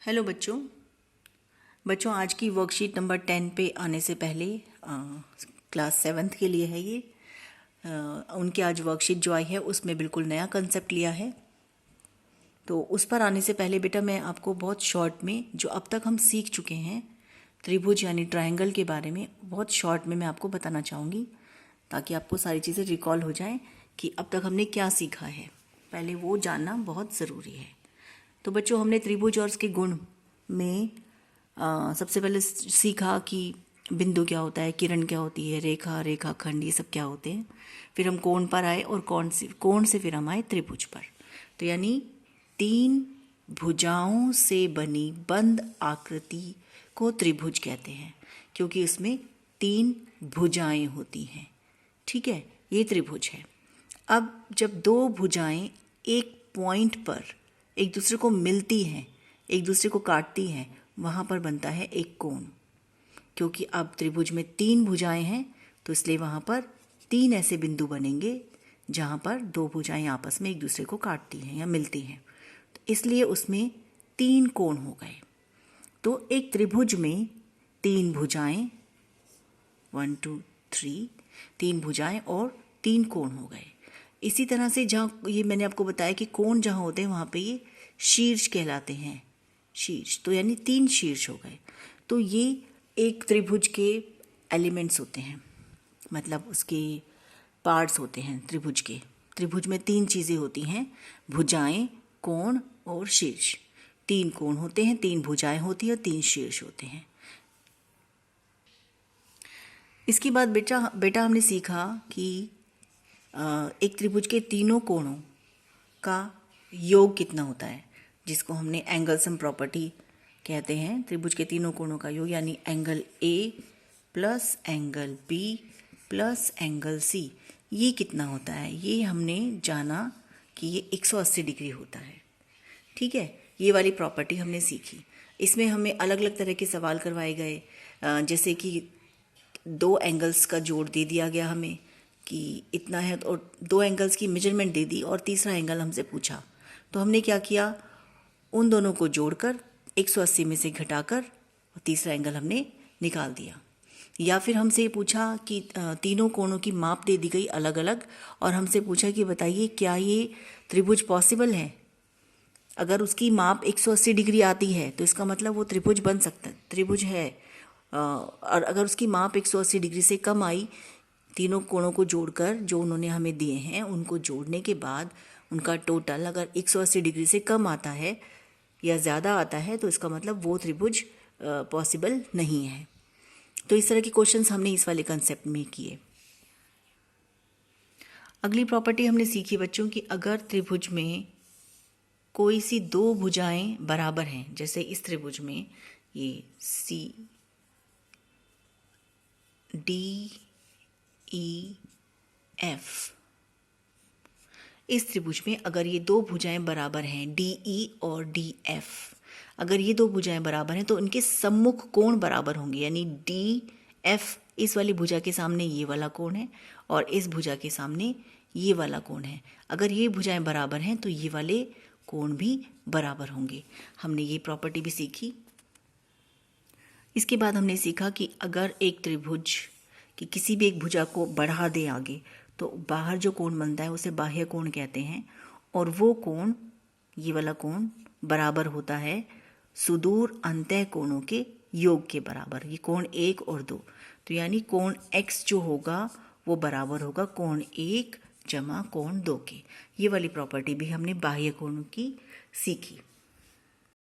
Hello बच्चों। आज की वर्कशीट नंबर 10 पे आने से पहले क्लास 7th के लिए है ये। उनकी आज वर्कशीट जो आई है उसमें बिल्कुल नया कंसेप्ट लिया है। तो उस पर आने से पहले बेटा मैं आपको बहुत शॉर्ट में जो अब तक हम सीख चुके हैं त्रिभुज यानी ट्रायंगल के बारे में बहुत शॉर्ट में मैं आपको बताना चाहूँगी, ताकि आपको सारी चीज़ें रिकॉल हो जाएं कि अब तक हमने क्या सीखा है। पहले वो जानना बहुत ज़रूरी है। तो बच्चों, हमने त्रिभुज और उसके गुण में सबसे पहले सीखा कि बिंदु क्या होता है, किरण क्या होती है, रेखा, रेखाखंड, ये सब क्या होते हैं। फिर हम कोण पर आए और कोण से फिर हम आए त्रिभुज पर। तो यानी 3 भुजाओं से बनी बंद आकृति को त्रिभुज कहते हैं, क्योंकि उसमें 3 भुजाएं होती हैं। ठीक है, ये त्रिभुज है। अब जब 2 भुजाएं एक पॉइंट पर एक दूसरे को मिलती हैं, एक दूसरे को काटती हैं, वहाँ पर बनता है एक कोण। क्योंकि अब त्रिभुज में 3 भुजाएं हैं तो इसलिए वहाँ पर 3 ऐसे बिंदु बनेंगे जहाँ पर 2 भुजाएं आपस में एक दूसरे को काटती हैं या मिलती हैं, तो इसलिए उसमें 3 कोण हो गए। तो एक त्रिभुज में 3 भुजाएं, 1 2 3, 3 भुजाएं और 3 कोण हो गए। इसी तरह से जहाँ ये मैंने आपको बताया कि कोण जहाँ होते हैं वहाँ पे ये शीर्ष कहलाते हैं, शीर्ष। तो यानी 3 शीर्ष हो गए। तो ये एक त्रिभुज के एलिमेंट्स होते हैं, मतलब उसके पार्ट्स होते हैं त्रिभुज के। त्रिभुज में 3 चीज़ें होती हैं, भुजाएं, कोण और शीर्ष। 3 कोण होते हैं, 3 भुजाएं होती हैं और 3 शीर्ष होते हैं। इसके बाद बेटा हमने सीखा कि एक त्रिभुज के तीनों कोणों का योग कितना होता है, जिसको हमने एंगल सम प्रॉपर्टी कहते हैं। त्रिभुज के तीनों कोणों का योग यानी angle A plus angle B plus angle C, ये कितना होता है, ये हमने जाना कि ये 180 डिग्री होता है। ठीक है, ये वाली प्रॉपर्टी हमने सीखी। इसमें हमें अलग अलग तरह के सवाल करवाए गए, जैसे कि 2 एंगल्स का जोड़ दे दिया गया हमें कि इतना है, और 2 एंगल्स की मेजरमेंट दे दी और तीसरा एंगल हमसे पूछा। तो हमने क्या किया, उन दोनों को जोड़कर 180 में से घटाकर और तीसरा एंगल हमने निकाल दिया। या फिर हमसे ये पूछा कि तीनों कोणों की माप दे दी गई अलग अलग, और हमसे पूछा कि बताइए क्या ये त्रिभुज पॉसिबल है। अगर उसकी माप 180 डिग्री आती है तो इसका मतलब वो त्रिभुज बन सकता है, त्रिभुज है। और अगर उसकी माप 180 डिग्री से कम आई, तीनों कोणों को जोड़कर जो उन्होंने हमें दिए हैं उनको जोड़ने के बाद उनका टोटल अगर 180 डिग्री से कम आता है या ज़्यादा आता है, तो इसका मतलब वो त्रिभुज पॉसिबल नहीं है। तो इस तरह के क्वेश्चंस हमने इस वाले कंसेप्ट में किए। अगली प्रॉपर्टी हमने सीखी बच्चों कि अगर त्रिभुज में कोई सी 2 भुजाएं बराबर हैं, जैसे इस त्रिभुज में ये सी डी ई एफ, इस त्रिभुज में अगर ये 2 भुजाएं बराबर हैं, डी ई और डी एफ, अगर ये 2 भुजाएं बराबर हैं तो इनके सम्मुख कोण बराबर होंगे। यानी डी एफ इस वाली भुजा के सामने ये वाला कोण है और इस भुजा के सामने ये वाला कोण है। अगर ये भुजाएं बराबर हैं तो ये वाले कोण भी बराबर होंगे। हमने ये प्रॉपर्टी भी सीखी। इसके बाद हमने सीखा कि अगर एक त्रिभुज कि किसी भी एक भुजा को बढ़ा दे आगे, तो बाहर जो कोण बनता है उसे बाह्य कोण कहते हैं, और वो कोण, ये वाला कोण बराबर होता है सुदूर अंतः कोणों के योग के बराबर। ये कोण 1 और 2, तो यानी कोण x जो होगा वो बराबर होगा कोण 1 जमा कोण 2 के। ये वाली प्रॉपर्टी भी हमने बाह्य कोणों की सीखी।